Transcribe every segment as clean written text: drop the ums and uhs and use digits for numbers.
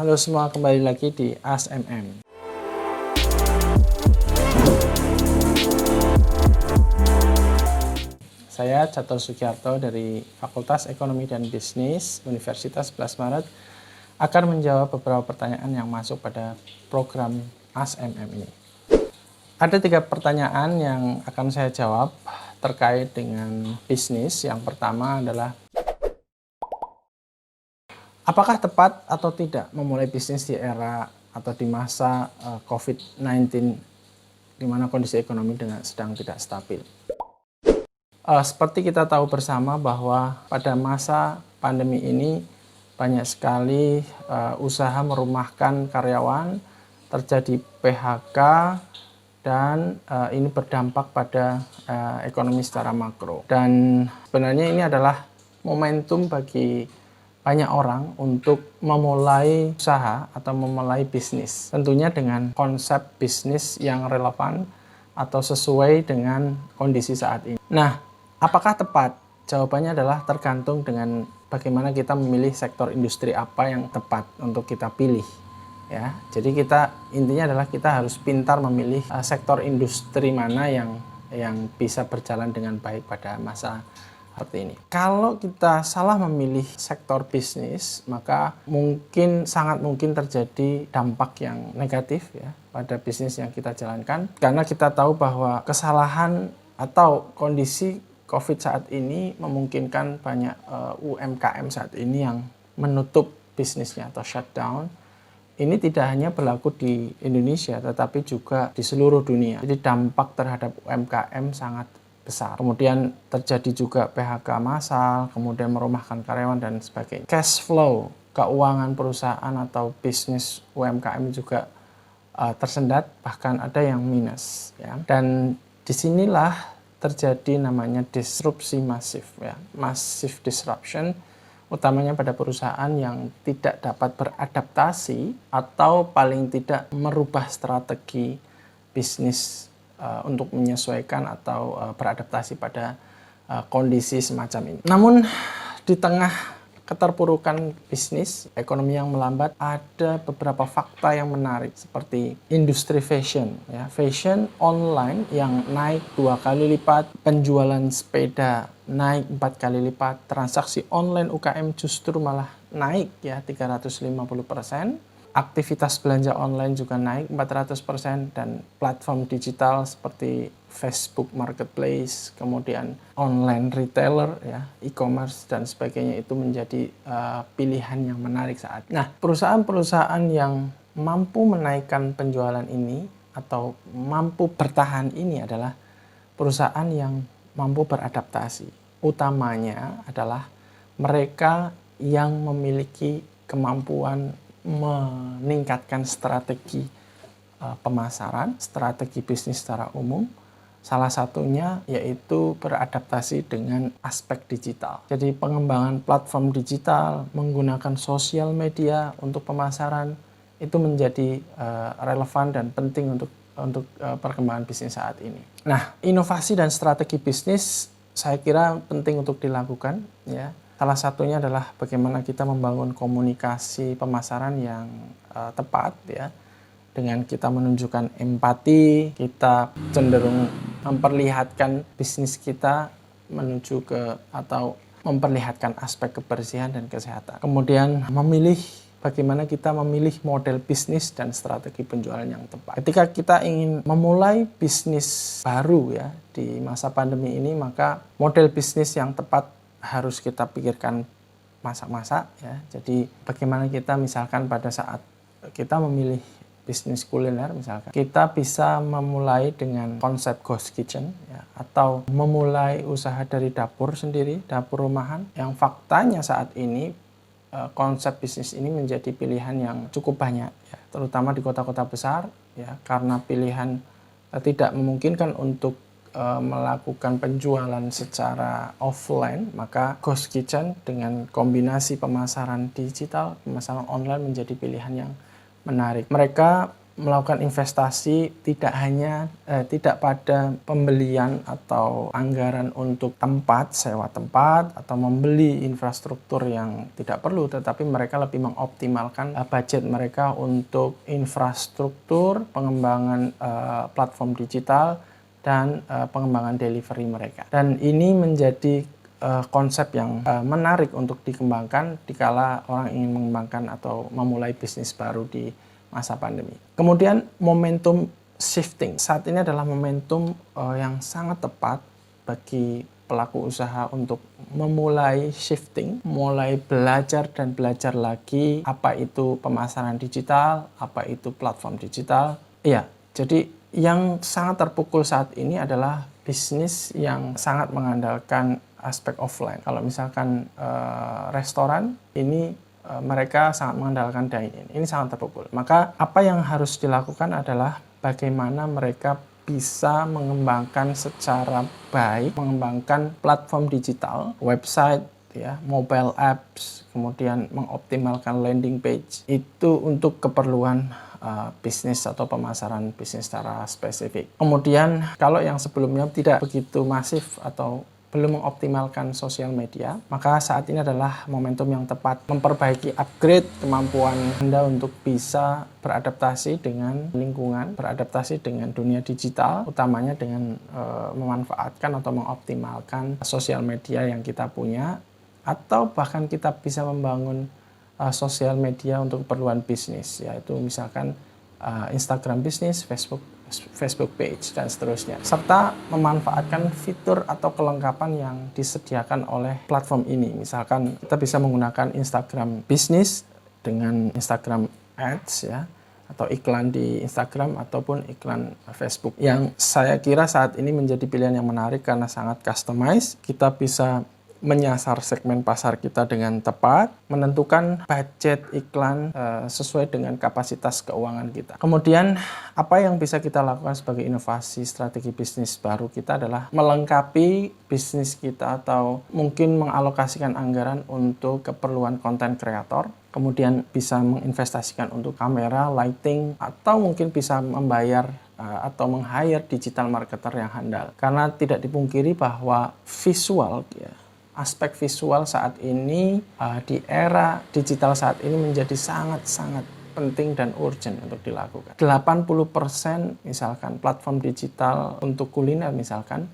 Halo semua, kembali lagi di ASMM. Saya Catur Sugiarto dari Fakultas Ekonomi dan Bisnis Universitas 11 Maret akan menjawab beberapa pertanyaan yang masuk pada program ASMM ini. Ada 3 pertanyaan yang akan saya jawab terkait dengan bisnis. Yang pertama adalah, apakah tepat atau tidak memulai bisnis di era atau di masa COVID-19 di mana kondisi ekonomi sedang tidak stabil? Seperti kita tahu bersama bahwa pada masa pandemi ini banyak sekali usaha merumahkan karyawan, terjadi PHK, dan ini berdampak pada ekonomi secara makro. Dan sebenarnya ini adalah momentum bagi banyak orang untuk memulai usaha atau memulai bisnis. Tentunya dengan konsep bisnis yang relevan atau sesuai dengan kondisi saat ini. Nah, apakah tepat? Jawabannya adalah tergantung dengan bagaimana kita memilih sektor industri apa yang tepat untuk kita pilih. Ya, jadi intinya adalah kita harus pintar memilih sektor industri mana yang bisa berjalan dengan baik pada masa seperti ini. Kalau kita salah memilih sektor bisnis, maka sangat mungkin terjadi dampak yang negatif ya pada bisnis yang kita jalankan. Karena kita tahu bahwa kesalahan atau kondisi COVID saat ini memungkinkan banyak UMKM saat ini yang menutup bisnisnya atau shutdown. Ini tidak hanya berlaku di Indonesia, tetapi juga di seluruh dunia. Jadi dampak terhadap UMKM sangat besar. Kemudian terjadi juga PHK massal, kemudian merumahkan karyawan dan sebagainya. Cash flow, keuangan perusahaan atau bisnis UMKM juga tersendat, bahkan ada yang minus. Ya. Dan disinilah terjadi namanya disrupsi masif, ya, massive disruption, utamanya pada perusahaan yang tidak dapat beradaptasi atau paling tidak merubah strategi bisnis untuk menyesuaikan atau beradaptasi pada kondisi semacam ini. Namun di tengah keterpurukan bisnis, ekonomi yang melambat, ada beberapa fakta yang menarik seperti industri fashion. Ya. Fashion online yang naik 2 kali lipat, penjualan sepeda naik 4 kali lipat, transaksi online UKM justru malah naik ya 350%, aktivitas belanja online juga naik 400%, dan platform digital seperti Facebook Marketplace, kemudian online retailer, ya, e-commerce dan sebagainya itu menjadi pilihan yang menarik saat ini. Nah, perusahaan-perusahaan yang mampu menaikkan penjualan ini atau mampu bertahan ini adalah perusahaan yang mampu beradaptasi. Utamanya adalah mereka yang memiliki kemampuan meningkatkan strategi pemasaran, strategi bisnis secara umum. Salah satunya yaitu beradaptasi dengan aspek digital. Jadi pengembangan platform digital, menggunakan sosial media untuk pemasaran itu menjadi relevan dan penting untuk perkembangan bisnis saat ini. Nah, inovasi dan strategi bisnis saya kira penting untuk dilakukan, ya. Salah satunya adalah bagaimana kita membangun komunikasi pemasaran yang tepat, ya. Dengan kita menunjukkan empati, kita cenderung memperlihatkan bisnis kita menuju ke atau memperlihatkan aspek kebersihan dan kesehatan. Kemudian bagaimana kita memilih model bisnis dan strategi penjualan yang tepat. Ketika kita ingin memulai bisnis baru ya di masa pandemi ini, maka model bisnis yang tepat harus kita pikirkan masa-masa ya. Jadi bagaimana kita misalkan pada saat kita memilih bisnis kuliner misalkan, kita bisa memulai dengan konsep ghost kitchen ya, atau memulai usaha dari dapur sendiri, dapur rumahan, yang faktanya saat ini konsep bisnis ini menjadi pilihan yang cukup banyak ya, terutama di kota-kota besar ya, karena pilihan tidak memungkinkan untuk melakukan penjualan secara offline, maka ghost kitchen dengan kombinasi pemasaran digital, pemasaran online menjadi pilihan yang menarik. Mereka melakukan investasi tidak pada pembelian atau anggaran untuk tempat, sewa tempat atau membeli infrastruktur yang tidak perlu, tetapi mereka lebih mengoptimalkan budget mereka untuk infrastruktur, pengembangan platform digital, dan pengembangan delivery mereka. Dan ini menjadi konsep yang menarik untuk dikembangkan dikala orang ingin mengembangkan atau memulai bisnis baru di masa pandemi. Kemudian momentum shifting. Saat ini adalah momentum yang sangat tepat bagi pelaku usaha untuk memulai shifting, mulai belajar dan belajar lagi apa itu pemasaran digital, apa itu platform digital. Iya, jadi yang sangat terpukul saat ini adalah bisnis yang sangat mengandalkan aspek offline. Kalau misalkan restoran ini mereka sangat mengandalkan dine-in. Ini sangat terpukul. Maka apa yang harus dilakukan adalah bagaimana mereka bisa mengembangkan secara baik, mengembangkan platform digital, website, ya, mobile apps, kemudian mengoptimalkan landing page. Itu untuk keperluan bisnis atau pemasaran bisnis secara spesifik. Kemudian kalau yang sebelumnya tidak begitu masif atau belum mengoptimalkan sosial media, maka saat ini adalah momentum yang tepat memperbaiki upgrade kemampuan Anda untuk bisa beradaptasi dengan lingkungan, beradaptasi dengan dunia digital, utamanya dengan memanfaatkan atau mengoptimalkan sosial media yang kita punya, atau bahkan kita bisa membangun sosial media untuk keperluan bisnis, yaitu misalkan Instagram bisnis, Facebook page, dan seterusnya. Serta memanfaatkan fitur atau kelengkapan yang disediakan oleh platform ini. Misalkan kita bisa menggunakan Instagram bisnis dengan Instagram Ads, ya, atau iklan di Instagram ataupun iklan Facebook. Yang saya kira saat ini menjadi pilihan yang menarik karena sangat customized. Kita bisa menyasar segmen pasar kita dengan tepat, menentukan budget iklan sesuai dengan kapasitas keuangan kita. Kemudian, apa yang bisa kita lakukan sebagai inovasi strategi bisnis baru kita adalah melengkapi bisnis kita atau mungkin mengalokasikan anggaran untuk keperluan konten kreator, kemudian bisa menginvestasikan untuk kamera, lighting, atau mungkin bisa membayar atau meng-hire digital marketer yang handal. Karena tidak dipungkiri bahwa visual, ya, aspek visual saat ini di era digital saat ini menjadi sangat-sangat penting dan urgent untuk dilakukan. 80% misalkan platform digital untuk kuliner misalkan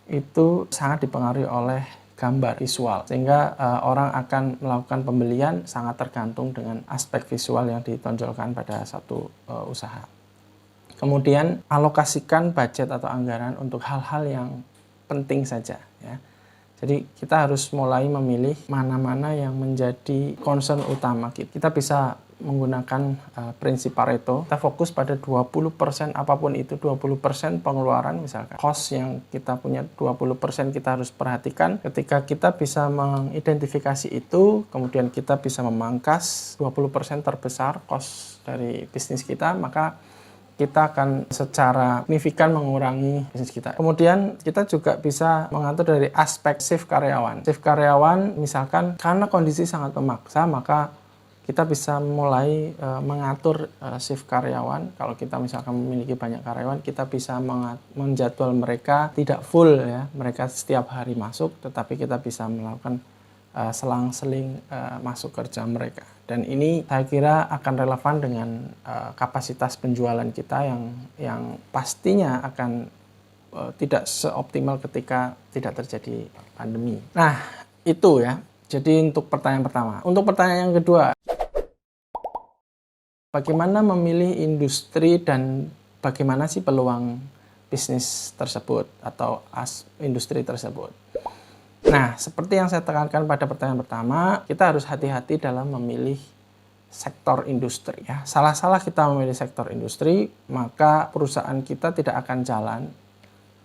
itu sangat dipengaruhi oleh gambar visual, sehingga orang akan melakukan pembelian sangat tergantung dengan aspek visual yang ditonjolkan pada satu usaha. Kemudian alokasikan budget atau anggaran untuk hal-hal yang penting saja, ya. Jadi kita harus mulai memilih mana-mana yang menjadi concern utama kita. Kita bisa menggunakan prinsip Pareto. Kita fokus pada 20%, apapun itu 20% pengeluaran, misalkan cost yang kita punya 20% kita harus perhatikan. Ketika kita bisa mengidentifikasi itu, kemudian kita bisa memangkas 20% terbesar cost dari bisnis kita, maka kita akan secara signifikan mengurangi bisnis kita. Kemudian kita juga bisa mengatur dari aspek shift karyawan. Shift karyawan misalkan karena kondisi sangat memaksa, maka kita bisa mulai mengatur shift karyawan. Kalau kita misalkan memiliki banyak karyawan, kita bisa menjadwal mereka tidak full, ya. Mereka setiap hari masuk, tetapi kita bisa melakukan selang-seling masuk kerja mereka. Dan ini saya kira akan relevan dengan kapasitas penjualan kita yang pastinya akan tidak seoptimal ketika tidak terjadi pandemi. Nah, itu ya. Jadi untuk pertanyaan pertama. Untuk pertanyaan yang kedua, bagaimana memilih industri dan bagaimana sih peluang bisnis tersebut atau industri tersebut? Nah, seperti yang saya tekankan pada pertanyaan pertama, kita harus hati-hati dalam memilih sektor industri, ya. Salah-salah kita memilih sektor industri, maka perusahaan kita tidak akan jalan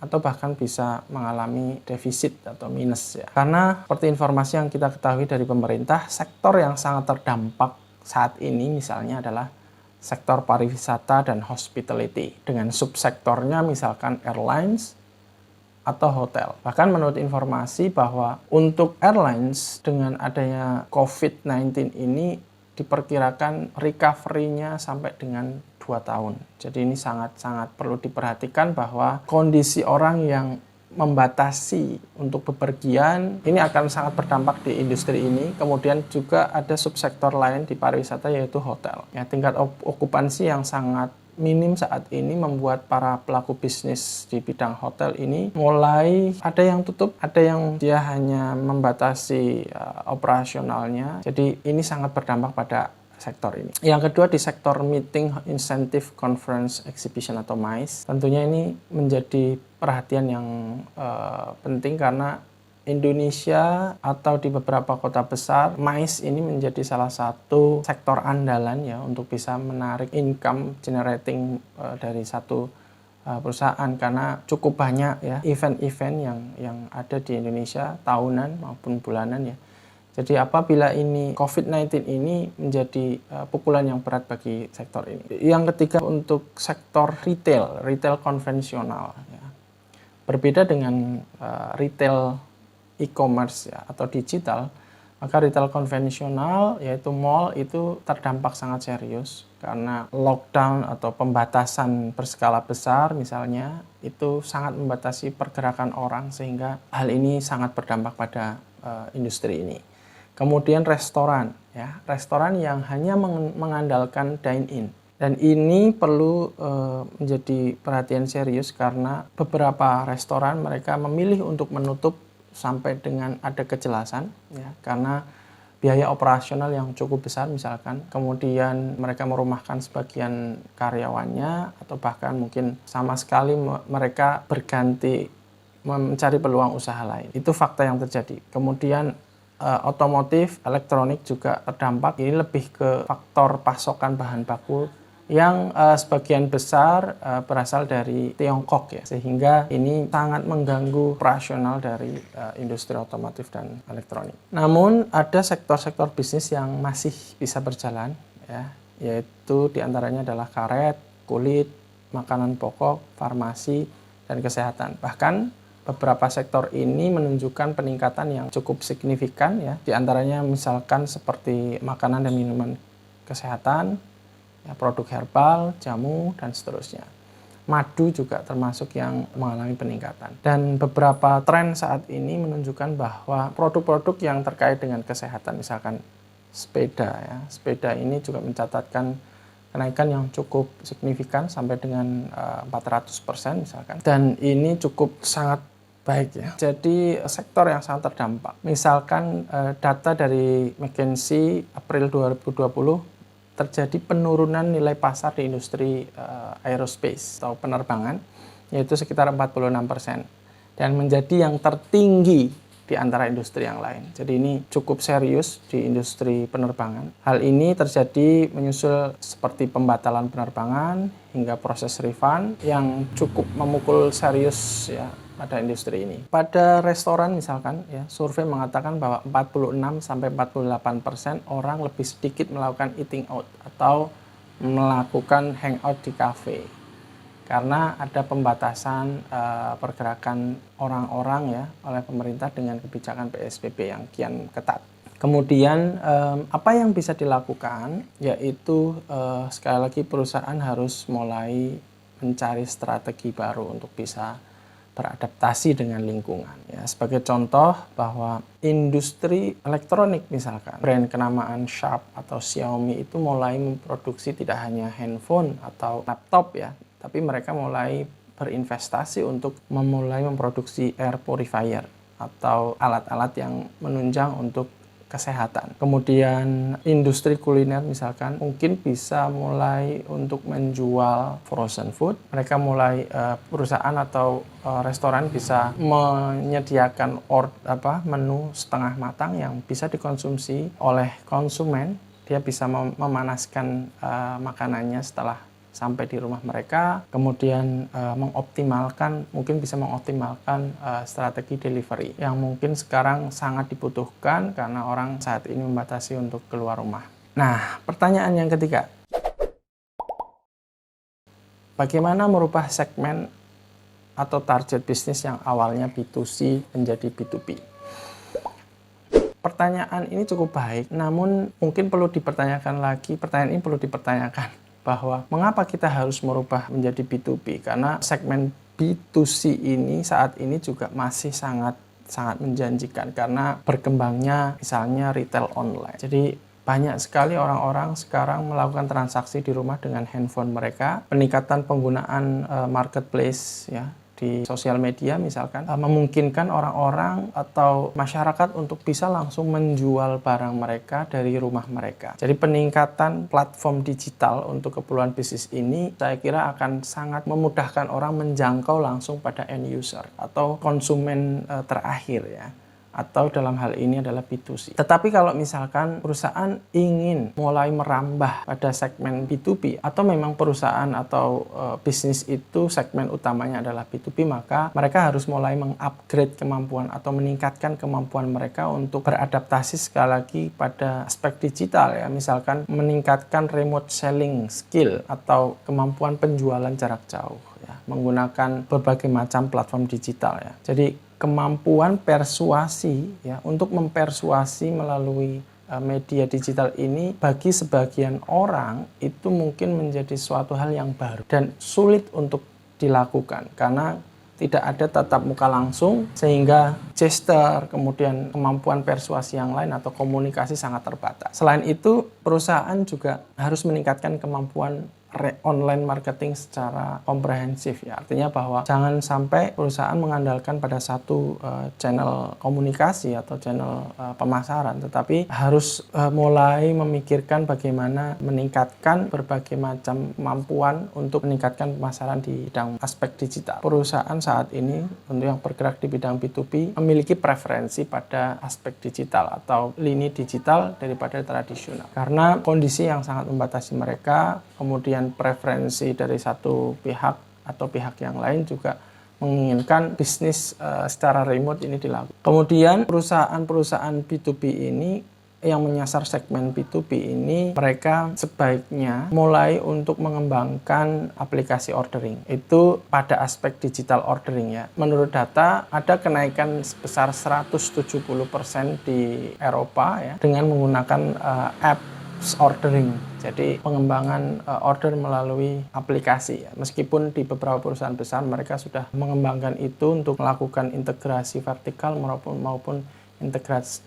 atau bahkan bisa mengalami defisit atau minus, ya. Karena seperti informasi yang kita ketahui dari pemerintah, sektor yang sangat terdampak saat ini misalnya adalah sektor pariwisata dan hospitality, dengan subsektornya misalkan airlines atau hotel. Bahkan menurut informasi bahwa untuk airlines dengan adanya COVID-19 ini diperkirakan recovery-nya sampai dengan 2 tahun. Jadi ini sangat-sangat perlu diperhatikan bahwa kondisi orang yang membatasi untuk bepergian ini akan sangat berdampak di industri ini. Kemudian juga ada subsektor lain di pariwisata yaitu hotel. Ya, tingkat okupansi yang sangat minim saat ini membuat para pelaku bisnis di bidang hotel ini mulai ada yang tutup, ada yang dia hanya membatasi operasionalnya. Jadi ini sangat berdampak pada sektor ini. Yang kedua di sektor meeting, incentive, conference, exhibition atau MICE. Tentunya ini menjadi perhatian yang penting karena Indonesia atau di beberapa kota besar, MICE ini menjadi salah satu sektor andalan ya untuk bisa menarik income generating dari satu perusahaan karena cukup banyak ya event-event yang ada di Indonesia tahunan maupun bulanan ya. Jadi apabila ini COVID-19 ini menjadi pukulan yang berat bagi sektor ini. Yang ketiga untuk sektor retail konvensional. Ya. Berbeda dengan retail e-commerce ya, atau digital, maka retail konvensional yaitu mall itu terdampak sangat serius karena lockdown atau pembatasan berskala besar misalnya itu sangat membatasi pergerakan orang sehingga hal ini sangat berdampak pada industri ini. Kemudian restoran yang hanya mengandalkan dine-in. Dan ini perlu menjadi perhatian serius karena beberapa restoran mereka memilih untuk menutup sampai dengan ada kejelasan, ya, karena biaya operasional yang cukup besar misalkan. Kemudian mereka merumahkan sebagian karyawannya atau bahkan mungkin sama sekali mereka berganti mencari peluang usaha lain. Itu fakta yang terjadi. Kemudian otomotif, elektronik juga terdampak. Ini lebih ke faktor pasokan bahan baku yang sebagian besar berasal dari Tiongkok ya, sehingga ini sangat mengganggu operasional dari industri otomotif dan elektronik. Namun ada sektor-sektor bisnis yang masih bisa berjalan ya, yaitu diantaranya adalah karet, kulit, makanan pokok, farmasi, dan kesehatan. Bahkan beberapa sektor ini menunjukkan peningkatan yang cukup signifikan ya, di antaranya misalkan seperti makanan dan minuman kesehatan, ya, produk herbal, jamu, dan seterusnya. Madu juga termasuk yang mengalami peningkatan. Dan beberapa tren saat ini menunjukkan bahwa produk-produk yang terkait dengan kesehatan, misalkan sepeda ya, sepeda ini juga mencatatkan kenaikan yang cukup signifikan sampai dengan 400% misalkan. Dan ini cukup sangat baik ya. Jadi sektor yang sangat terdampak. Misalkan data dari McKinsey April 2020 terjadi penurunan nilai pasar di industri aerospace atau penerbangan yaitu sekitar 46% dan menjadi yang tertinggi di antara industri yang lain. Jadi ini cukup serius di industri penerbangan. Hal ini terjadi menyusul seperti pembatalan penerbangan hingga proses refund yang cukup memukul serius ya pada industri ini. Pada restoran misalkan ya, survei mengatakan bahwa 46-48% orang lebih sedikit melakukan eating out atau melakukan hangout di kafe. Karena ada pembatasan pergerakan orang-orang ya oleh pemerintah dengan kebijakan PSBB yang kian ketat. Kemudian apa yang bisa dilakukan yaitu sekali lagi perusahaan harus mulai mencari strategi baru untuk bisa beradaptasi dengan lingkungan. Ya, sebagai contoh bahwa industri elektronik misalkan, brand kenamaan Sharp atau Xiaomi itu mulai memproduksi tidak hanya handphone atau laptop ya, tapi mereka mulai berinvestasi untuk memulai memproduksi air purifier atau alat-alat yang menunjang untuk kesehatan. Kemudian industri kuliner misalkan mungkin bisa mulai untuk menjual frozen food. Mereka mulai perusahaan atau restoran bisa menyediakan menu setengah matang yang bisa dikonsumsi oleh konsumen. Dia bisa memanaskan makanannya setelah sampai di rumah mereka, kemudian mungkin bisa mengoptimalkan strategi delivery yang mungkin sekarang sangat dibutuhkan karena orang saat ini membatasi untuk keluar rumah. Nah, pertanyaan yang ketiga, bagaimana merubah segmen atau target bisnis yang awalnya B2C menjadi B2B? Pertanyaan ini cukup baik, namun mungkin perlu dipertanyakan lagi, pertanyaan ini perlu dipertanyakan bahwa mengapa kita harus merubah menjadi B2B, karena segmen B2C ini saat ini juga masih sangat menjanjikan karena berkembangnya misalnya retail online. Jadi banyak sekali orang-orang sekarang melakukan transaksi di rumah dengan handphone mereka. Peningkatan penggunaan marketplace ya di sosial media misalkan memungkinkan orang-orang atau masyarakat untuk bisa langsung menjual barang mereka dari rumah mereka. Jadi peningkatan platform digital untuk keperluan bisnis ini saya kira akan sangat memudahkan orang menjangkau langsung pada end user atau konsumen terakhir ya. Atau dalam hal ini adalah B2C. Tetapi kalau misalkan perusahaan ingin mulai merambah pada segmen B2B atau memang perusahaan atau bisnis itu segmen utamanya adalah B2B, maka mereka harus mulai mengupgrade kemampuan atau meningkatkan kemampuan mereka untuk beradaptasi sekali lagi pada aspek digital ya. Misalkan meningkatkan remote selling skill atau kemampuan penjualan jarak jauh ya, menggunakan berbagai macam platform digital ya. Jadi kemampuan persuasi ya untuk mempersuasi melalui media digital ini bagi sebagian orang itu mungkin menjadi suatu hal yang baru dan sulit untuk dilakukan karena tidak ada tatap muka langsung sehingga gesture kemudian kemampuan persuasi yang lain atau komunikasi sangat terbatas. Selain itu perusahaan juga harus meningkatkan kemampuan online marketing secara komprehensif ya. Artinya bahwa jangan sampai perusahaan mengandalkan pada satu channel komunikasi atau channel pemasaran, tetapi harus mulai memikirkan bagaimana meningkatkan berbagai macam kemampuan untuk meningkatkan pemasaran di bidang aspek digital. Perusahaan saat ini untuk yang bergerak di bidang B2B memiliki preferensi pada aspek digital atau lini digital daripada tradisional. Karena kondisi yang sangat membatasi mereka, kemudian preferensi dari satu pihak atau pihak yang lain juga menginginkan bisnis secara remote ini dilakukan. Kemudian perusahaan-perusahaan B2B ini yang menyasar segmen B2B ini mereka sebaiknya mulai untuk mengembangkan aplikasi ordering. Itu pada aspek digital ordering ya. Menurut data ada kenaikan sebesar 170% di Eropa ya dengan menggunakan apps ordering. Jadi pengembangan order melalui aplikasi ya. Meskipun di beberapa perusahaan besar mereka sudah mengembangkan itu untuk melakukan integrasi vertikal maupun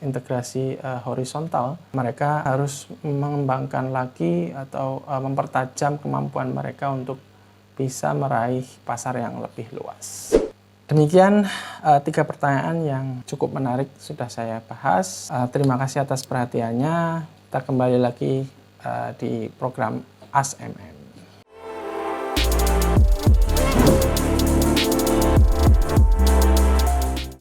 integrasi horizontal, mereka harus mengembangkan lagi atau mempertajam kemampuan mereka untuk bisa meraih pasar yang lebih luas. Demikian 3 pertanyaan yang cukup menarik sudah saya bahas. Terima kasih atas perhatiannya. Kita kembali lagi di program Ask MM.